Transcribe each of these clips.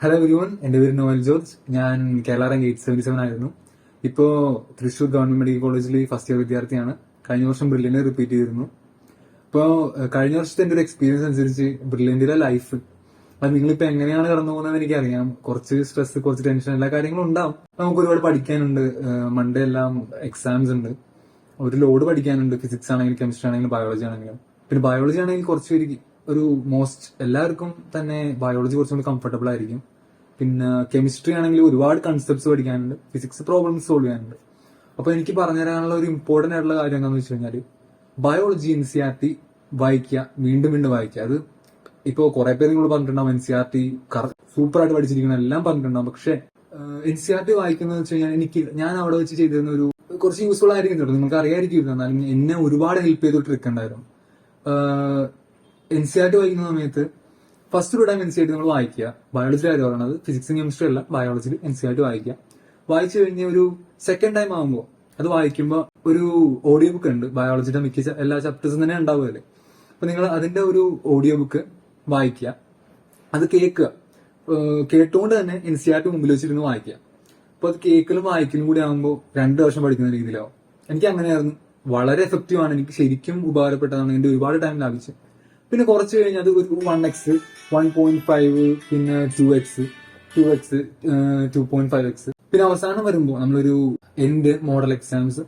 Hello everyone, എന്റെ പേര് Noel George. ഞാൻ കേരള റാങ്ക് 877 ആയിരുന്നു. ഇപ്പോ തൃശൂർ ഗവൺമെന്റ് മെഡിക്കൽ കോളേജിൽ ഫസ്റ്റ് ഇയർ വിദ്യാർത്ഥിയാണ്. കഴിഞ്ഞ വർഷം ബ്രില്യന്റ് റിപ്പീറ്റ് ചെയ്തിരുന്നു. ഇപ്പോ കഴിഞ്ഞ വർഷത്തെ എന്റെ ഒരു എക്സ്പീരിയൻസ് അനുസരിച്ച് ബ്രില്യന്റിലെ ലൈഫ് അത് നിങ്ങളിപ്പോ എങ്ങനെയാണ് കടന്നു പോകുന്നത് എനിക്കറിയാം. കുറച്ച് സ്ട്രെസ്, കുറച്ച് ടെൻഷൻ, എല്ലാ കാര്യങ്ങളും ഉണ്ടാവും. നമുക്ക് ഒരുപാട് പഠിക്കാനുണ്ട്. മൺഡേ എല്ലാം എക്സാംസ് ഉണ്ട്. ഒരു ലോഡ് പഠിക്കാനുണ്ട്. ഫിസിക്സ് ആണെങ്കിലും കെമിസ്ട്രി ആണെങ്കിലും ബയോളജി ആണെങ്കിലും. പിന്നെ ബയോളജി ആണെങ്കിൽ കുറച്ച് ഒരു മോസ്റ്റ് എല്ലാവർക്കും തന്നെ ബയോളജി കുറച്ചുകൂടി കംഫർട്ടബിൾ ആയിരിക്കും. പിന്നെ കെമിസ്ട്രി ആണെങ്കിൽ ഒരുപാട് കൺസെപ്റ്റ്സ് പഠിക്കാനുണ്ട്. ഫിസിക്സ് പ്രോബ്ലംസ് സോൾവ് ചെയ്യാനുണ്ട്. അപ്പൊ എനിക്ക് പറഞ്ഞുതരാനുള്ള ഒരു ഇമ്പോർട്ടന്റ് ആയിട്ടുള്ള കാര്യം എന്താണെന്ന് വെച്ച് കഴിഞ്ഞാൽ ബയോളജി NCERT വായിക്കുക, വീണ്ടും വീണ്ടും വായിക്കുക. അത് ഇപ്പോ കുറെ പേര് നിങ്ങൾ പറഞ്ഞിട്ടുണ്ടാവും NCERT സൂപ്പർ ആയിട്ട് പഠിച്ചിരിക്കണം എല്ലാം പറഞ്ഞിട്ടുണ്ടാവും. പക്ഷെ NCERT വായിക്കുന്നത് വെച്ച് കഴിഞ്ഞാൽ ഞാൻ അവിടെ വെച്ച് ചെയ്തിരുന്ന ഒരു കുറച്ച് യൂസ്ഫുൾ ആയിരിക്കും കേട്ടോ. നിങ്ങൾക്ക് അറിയാതിരിക്കും, എന്നാലും എന്നെ ഒരുപാട് ഹെൽപ്പ് ചെയ്ത ട്രിക്ക് ഉണ്ടായിരുന്നു. NCERT വായിക്കുന്ന സമയത്ത് ഫസ്റ്റ് ഒരു ടൈം NCERT നമ്മൾ വായിക്കുക. ബയോളജി കാര്യം പറയുന്നത്, ഫിസിക്സും കെമിസ്ട്രി അല്ല, ബയോളജിയിൽ NCERT വായിക്കുക. വായിച്ചു കഴിഞ്ഞ് ഒരു സെക്കൻഡ് ടൈം ആകുമ്പോൾ അത് വായിക്കുമ്പോൾ ഒരു ഓഡിയോ ബുക്ക് ഉണ്ട്. ബയോളജിയുടെ മിക്ക എല്ലാ ചാപ്റ്റേഴ്സും തന്നെ ഉണ്ടാവുമല്ലേ. അപ്പൊ നിങ്ങൾ അതിന്റെ ഒരു ഓഡിയോ ബുക്ക് വായിക്കുക, അത് കേൾക്കുക. കേട്ടുകൊണ്ട് തന്നെ NCERT മുമ്പിൽ വെച്ചിരുന്ന് വായിക്കുക. അപ്പൊ അത് കേൾക്കലും വായിക്കലും കൂടി ആകുമ്പോൾ 2 വർഷം പഠിക്കുന്ന രീതിയിലാവും. എനിക്ക് അങ്ങനെയായിരുന്നു. വളരെ എഫക്റ്റീവ് ആണ്. എനിക്ക് ശരിക്കും ഉപകാരപ്പെട്ടതാണ്. എന്റെ ഒരുപാട് ടൈം ലാഭിച്ചു. പിന്നെ കുറച്ച് കഴിഞ്ഞ് അത് ഒരു 1x, 1.5, പിന്നെ 2x, 2.5x. പിന്നെ അവസാനം വരുമ്പോൾ നമ്മളൊരു എൻഡ് മോഡൽ എക്സാംസ്,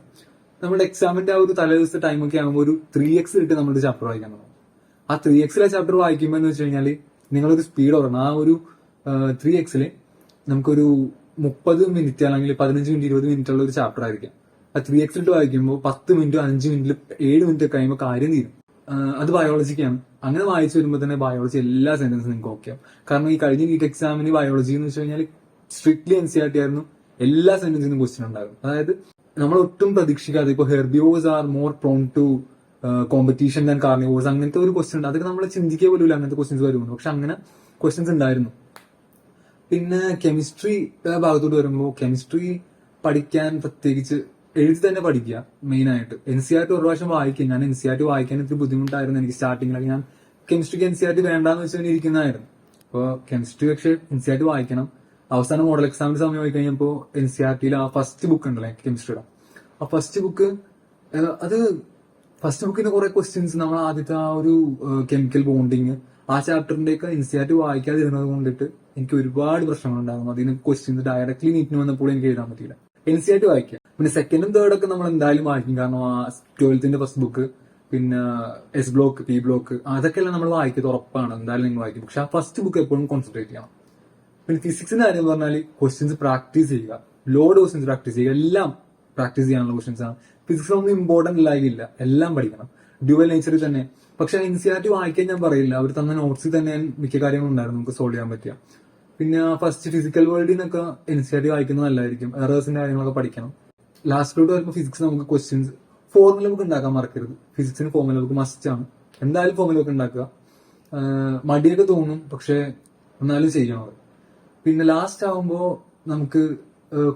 നമ്മുടെ എക്സാമിന്റെ ആ ഒരു തലേ ദിവസത്തെ ടൈമൊക്കെ ആകുമ്പോൾ ഒരു 3x ഇട്ട് നമ്മളൊരു ചാപ്റ്റർ വായിക്കാൻ തുടങ്ങും. ആ 3xലെ ചാപ്റ്റർ വായിക്കുമ്പോൾ എന്ന് വെച്ച് കഴിഞ്ഞാൽ നിങ്ങളൊരു സ്പീഡ് ഓർക്കണം. ആ ഒരു 3xല് നമുക്കൊരു 30 മിനിറ്റ് അല്ലെങ്കിൽ 15 മിനിറ്റ് 20 മിനിറ്റ് ഉള്ള ഒരു ചാപ്റ്റർ ആയിരിക്കാം. ആ 3x ഇട്ട് വായിക്കുമ്പോൾ 10 മിനിറ്റ് 5 മിനിറ്റിൽ 7 മിനിറ്റ് കഴിയുമ്പോൾ കാര്യം തീരും. അത് ബയോളജിക്കാണ്. അങ്ങനെ വായിച്ചു വരുമ്പോൾ തന്നെ ബയോളജി എല്ലാ സെന്റൻസും നിങ്ങൾക്ക് ഓക്കെ ആവും. കാരണം ഈ കഴിഞ്ഞ നീറ്റ് എക്സാമിന് ബയോളജി എന്ന് വെച്ച് കഴിഞ്ഞാൽ സ്ട്രിക്ട്ലി NCERT ആയിരുന്നു. എല്ലാ സെന്റൻസിനും ക്വസ്റ്റ്യൻ ഉണ്ടായിരുന്നു. അതായത് നമ്മൾ ഒട്ടും പ്രതീക്ഷിക്കാതെ ഇപ്പൊ herbivores are more prone to competition than carnivores, അങ്ങനത്തെ ഒരു ക്വസ്റ്റ്യൻ ഉണ്ട്. അതൊക്കെ നമ്മൾ ചിന്തിക്കുക പോലും അങ്ങനത്തെ ക്വസ്റ്റ്യൻസ് വരുന്നു. പക്ഷെ അങ്ങനെ ക്വസ്റ്റ്യൻസ് ഉണ്ടായിരുന്നു. പിന്നെ കെമിസ്ട്രി ഭാഗത്തോട്ട് വരുമ്പോൾ കെമിസ്ട്രി പഠിക്കാൻ പ്രത്യേകിച്ച് എഴുതി തന്നെ പഠിക്കുക മെയിൻ ആയിട്ട്. NCERT ഒരു പ്രാവശ്യം വായിക്കും. ഞാൻ NCERT വായിക്കാൻ ഇത്തിരി ബുദ്ധിമുട്ടായിരുന്നു എനിക്ക് സ്റ്റാർട്ടിങ്ങിലൊക്കെ. ഞാൻ കെമിസ്ട്രിക്ക് NCERT വേണ്ടാന്ന് വെച്ചാൽ ഇരിക്കുന്നതായിരുന്നു. അപ്പോൾ കെമിസ്ട്രി പക്ഷേ NCERT വായിക്കണം. അവസാനം മോഡൽ എക്സാമിന്റെ സമയം ആയി കഴിഞ്ഞപ്പോൾ NCERTയിൽ ആ ഫസ്റ്റ് ബുക്ക് ഉണ്ടല്ലോ കെമിസ്ട്രിയുടെ, ആ ഫസ്റ്റ് ബുക്ക് ഫസ്റ്റ് ബുക്കിന് കുറെ ക്വസ്റ്റ്യൻസ് നമ്മൾ ആദ്യത്തെ ആ ഒരു കെമിക്കൽ ബോണ്ടിങ് ആ ചാപ്റ്ററിന്റെ ഒക്കെ NCERT വായിക്കാതിരുന്നത് കൊണ്ടിട്ട് എനിക്ക് ഒരുപാട് പ്രശ്നങ്ങളുണ്ടാകും. അതിന് ക്വസ്റ്റ്യൻസ് ഡയറക്ട്ലി നീറ്റിന് വന്നപ്പോൾ എനിക്ക് എഴുതാൻ പറ്റില്ല. NCERT വായിക്കുക. പിന്നെ സെക്കൻഡും തേർഡും ഒക്കെ നമ്മൾ എന്തായാലും വായിക്കും. കാരണം ആ 12th ഫസ്റ്റ് ബുക്ക്, പിന്നെ S ബ്ലോക്ക്, P ബ്ലോക്ക്, അതൊക്കെയല്ല നമ്മൾ വായിക്കുന്നത് ഉറപ്പാണ്. എന്തായാലും നിങ്ങൾ വായിക്കും. പക്ഷെ ആ ഫസ്റ്റ് ബുക്ക് എപ്പോഴും കോൺസെൻട്രേറ്റ് ചെയ്യണം. പിന്നെ ഫിസിക്സിന്റെ കാര്യം പറഞ്ഞാൽ ക്വസ്റ്റ്യൻസ് പ്രാക്ടീസ് ചെയ്യുക. ലോഡ് ക്വസ്റ്റ്യൻസ് പ്രാക്ടീസ് ചെയ്യുക. എല്ലാം പ്രാക്ടീസ് ചെയ്യാനുള്ള ക്വസ്റ്റ്യൻസ് ആണ്. ഫിസിക്സ് ഒന്നും ഇമ്പോർട്ടന്റ് ഇല്ലായില്ല, എല്ലാം പഠിക്കണം. ഡ്യുവൽ നേച്ചറിൽ തന്നെ. പക്ഷെ NCERT വായിക്കാൻ ഞാൻ പറയില്ല. അവർ തന്ന നോട്ട്സിൽ തന്നെ മിക്ക കാര്യങ്ങളും ഉണ്ടായിരുന്നു നമുക്ക് സോൾവ് ചെയ്യാൻ പറ്റിയ. പിന്നെ ഫസ്റ്റ് ഫിസിക്കൽ വേൾഡിൽ നിന്നൊക്കെ NCERT വായിക്കുന്നത് നല്ലതായിരിക്കും. എറേഴ്സിന്റെ കാര്യങ്ങളൊക്കെ പഠിക്കണം. ലാസ്റ്റിലോട്ട് വരുമ്പോൾ ഫിസിക്സ് നമുക്ക് ക്വസ്റ്റ്യൻസ് ഫോർമുല ബുക്ക് ഉണ്ടാക്കാൻ മറക്കരുത്. ഫിസിക്സിന് ഫോർമുല ബുക്ക് മസ്റ്റ് ആണ്. എന്തായാലും ഫോർമുല ബുക്ക് ഉണ്ടാക്കുക. മടിയൊക്കെ തോന്നും, പക്ഷെ എന്നാലും ചെയ്യണം. പിന്നെ ലാസ്റ്റ് ആവുമ്പോൾ നമുക്ക്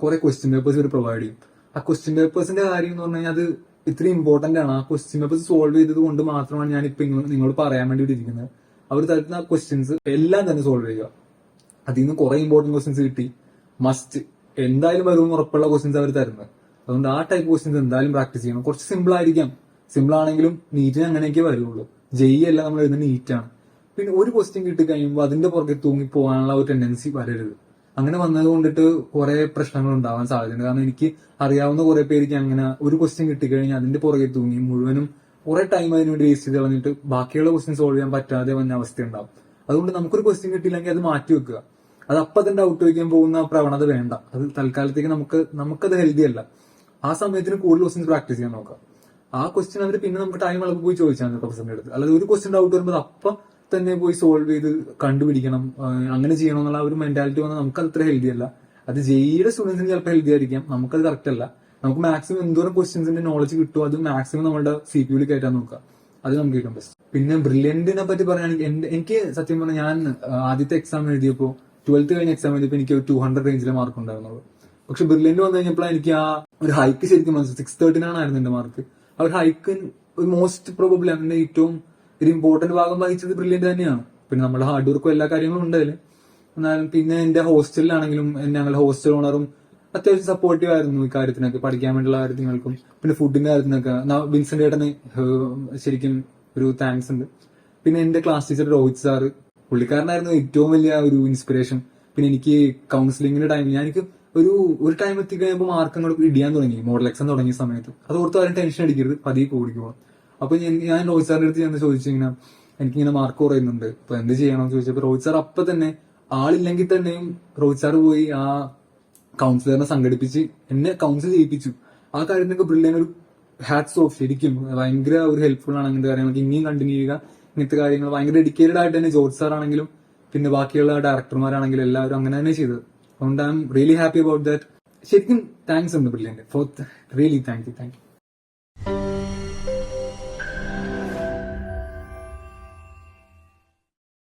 കുറെ ക്വസ്റ്റ്യൻ പേപ്പേഴ്സ് ഇവർ പ്രൊവൈഡ് ചെയ്യും. ആ ക്വസ്റ്റ്യൻ പേപ്പേഴ്സിന്റെ കാര്യം എന്ന് പറഞ്ഞു കഴിഞ്ഞാൽ അത് ഇത്രയും ഇമ്പോർട്ടന്റ് ആണ്. ആ ക്വസ്റ്റ്യൻ പേപ്പേഴ്സ് സോൾവ് ചെയ്തത് കൊണ്ട് മാത്രമാണ് ഞാൻ ഇപ്പൊ നിങ്ങളോട് പറയാൻ വേണ്ടി ഇരിക്കുന്നത്. അവർ തരുന്ന ക്വസ്റ്റ്യൻസ് എല്ലാം തന്നെ സോൾവ് ചെയ്യുക. അതിൽ നിന്ന് കുറെ ഇമ്പോർട്ടന്റ് ക്വസ്റ്റ്യൻസ് കിട്ടി. മസ്റ്റ് എന്തായാലും വരുമെന്ന് ഉറപ്പുള്ള ക്വസ്റ്റ്യൻസ് അവർ തരുന്നത്. അതുകൊണ്ട് ആ ടൈപ്പ് ക്വസ്റ്റ്യൻസ് എന്തായാലും പ്രാക്ടീസ് ചെയ്യണം. കുറച്ച് സിമ്പിൾ ആയിരിക്കാം. സിമ്പിൾ ആണെങ്കിലും നീറ്റിന് അങ്ങനെയൊക്കെ വരുള്ളൂ. JEE അല്ല നമ്മൾ എഴുതുന്ന നീറ്റാണ്. പിന്നെ ഒരു ക്വസ്റ്റ്യൻ കിട്ടി കഴിയുമ്പോൾ അതിന്റെ പുറകെ തൂങ്ങി പോകാനുള്ള ഒരു ടെൻഡൻസി വരരുത്. അങ്ങനെ വന്നത് കൊണ്ടിട്ട് കുറെ പ്രശ്നങ്ങൾ ഉണ്ടാവാൻ സാധ്യതയുണ്ട്. കാരണം എനിക്ക് അറിയാവുന്ന കുറെ പേർക്ക് അങ്ങനെ ഒരു ക്വസ്റ്റ്യൻ കിട്ടിക്കഴിഞ്ഞാൽ അതിന്റെ പുറകെ തൂങ്ങി മുഴുവനും കുറെ ടൈം അതിനുവേണ്ടി വേസ്റ്റ് ചെയ്ത് കളഞ്ഞിട്ട് ബാക്കിയുള്ള ക്വസ്റ്റ്യൻ സോൾവ് ചെയ്യാൻ പറ്റാതെ വന്ന അവസ്ഥ ഉണ്ടാവും. അതുകൊണ്ട് നമുക്കൊരു ക്വസ്റ്റ്യൻ കിട്ടിയില്ലെങ്കിൽ അത് മാറ്റി വെക്കുക. അത് അപ്പം തന്നെ ഔട്ട് വയ്ക്കാൻ പോകുന്ന പ്രവണത വേണ്ട. അത് തൽക്കാലത്തേക്ക് നമുക്കത് ഹെൽത്തി അല്ല. ആ സമയത്തിന് കൂടുതൽ ക്വസ്റ്റ്യൻസ് പ്രാക്ടീസ് ചെയ്യാൻ നോക്കാം. ആ ക്വസ്റ്റ്യൻ അവർ പിന്നെ നമുക്ക് ടൈം അളവ് പോയി ചോദിച്ചാൽ പ്രൊഫസറിന്റെ അടുത്ത്. അല്ലാതെ ഒരു ക്വസ്റ്റ്യൻ ഡൗട്ട് വരുമ്പോൾ അപ്പം തന്നെ പോയി സോൾവ് ചെയ്ത് കണ്ടുപിടിക്കണം, അങ്ങനെ ചെയ്യണം എന്നുള്ള ഒരു മെന്റാലിറ്റി വന്നാൽ നമുക്കത് അത്ര ഹെൽത്തി അല്ല. അത് JEEയുടെ സ്റ്റുഡൻസിന് ചിലപ്പോൾ ഹെൽത്തി ആയിരിക്കാം, നമുക്കത് കറക്റ്റ് അല്ല. നമുക്ക് മാക്സിമം എന്തോരം ക്വസ്റ്റ്യൻസിന്റെ നോളജ് കിട്ടുമോ അത് മാക്സിമം നമ്മുടെ CPUയിൽ കയറ്റാൻ നോക്കുക. അത് നമുക്ക് കിട്ടും ബെസ്റ്റ്. പിന്നെ ബ്രില്യന്റിനെ പറ്റി പറയുകയാണെങ്കിൽ എനിക്ക് സത്യം പറഞ്ഞാൽ ഞാൻ ആദ്യത്തെ എക്സാം എഴുതിയപ്പോൾ 12th കഴിഞ്ഞ എക്സാം എഴുതിയപ്പോൾ എനിക്ക് 200 റേഞ്ചിലെ മാർക്ക് ഉണ്ടായിരുന്നുള്ളൂ. പക്ഷെ ബ്രില്യന്റ് വന്നു കഴിഞ്ഞപ്പോഴാണ് എനിക്ക് ആ ഒരു ഹൈക്ക് ശരിക്കും മനസ്സിലായി. 639 ആയിരുന്നു എന്റെ മാർക്ക്. ആ ഒരു ഹൈക്ക് ഒരു മോസ്റ്റ് പ്രോബബ്ലി അതിന്റെ ഏറ്റവും ഒരു ഇമ്പോർട്ടന്റ് ഭാഗം വഹിച്ചത് ബ്രില്യന്റ് തന്നെയാണ്. പിന്നെ നമ്മുടെ ഹാർഡ് വർക്കും എല്ലാ കാര്യങ്ങളും ഉണ്ട് അതിൽ. എന്നാലും പിന്നെ എന്റെ ഹോസ്റ്റലിലാണെങ്കിലും ഞങ്ങളുടെ ഹോസ്റ്റൽ ഓണറും അത്യാവശ്യം സപ്പോർട്ടീവ് ആയിരുന്നു ഈ കാര്യത്തിനൊക്കെ, പഠിക്കാൻ വേണ്ടിയുള്ള കാര്യങ്ങൾക്കും പിന്നെ ഫുഡിന്റെ കാര്യത്തിനൊക്കെ. വിൻസെന്റ് ഏട്ടന് ശരിക്കും ഒരു താങ്ക്സ് ഉണ്ട്. പിന്നെ എന്റെ ക്ലാസ് ടീച്ചർ രോഹിത് സാറ്, പുള്ളിക്കാരനായിരുന്നു ഏറ്റവും വലിയ ഒരു ഇൻസ്പിറേഷൻ. പിന്നെ എനിക്ക് കൗൺസിലിംഗിന്റെ ടൈമിൽ എനിക്ക് ഒരു ടൈം എത്തിക്കഴിയുമ്പോൾ മാർക്ക് അങ്ങോട്ട് ഇടിയാൻ തുടങ്ങി, മോഡൽ എക്സാം തുടങ്ങിയ സമയത്ത്. അത് ഓർത്ത് ആരും ടെൻഷൻ അടിക്കരുത്, പതിയെ കൂടിക്കോളും. അപ്പൊ ഞാൻ രോഹിത് സാറിന്റെ അടുത്ത് ചെന്ന് ചോദിച്ചിങ്ങനെ എനിക്കിങ്ങനെ മാർക്ക് കുറയുന്നുണ്ട്, അപ്പൊ എന്ത് ചെയ്യണമെന്ന് ചോദിച്ചപ്പോൾ രോഹിത് സാർ അപ്പൊ തന്നെ ആളില്ലെങ്കിൽ തന്നെയും രോഹിത് സാർ പോയി ആ കൗൺസിലറിനെ സംഘടിപ്പിച്ച് എന്നെ കൗൺസിൽ ചെയ്യിപ്പിച്ചു. ആ കാര്യത്തിനൊക്കെ ബ്രില്യൻ ഒരു ഹാറ്റ്സ് ഓഫ്. ശരിക്കും ഭയങ്കര ഒരു ഹെൽപ്ഫുൾ ആണ് അങ്ങനത്തെ കാര്യങ്ങൾക്ക്. ഇനിയും കണ്ടിന്യൂ ചെയ്യുക ഇങ്ങനത്തെ കാര്യങ്ങൾ. ഭയങ്കര ഡെഡിക്കേറ്റഡ് ആയിട്ട് തന്നെ ജോർജ് സാർ ആണെങ്കിലും പിന്നെ ബാക്കിയുള്ള ഡയറക്ടർമാരാണെങ്കിലും എല്ലാവരും അങ്ങനെ തന്നെ ചെയ്തത്. അതുകൊണ്ട് I am really happy about that. ശരിക്കും താങ്ക്സ് ഉണ്ട് brilliant for really thank U.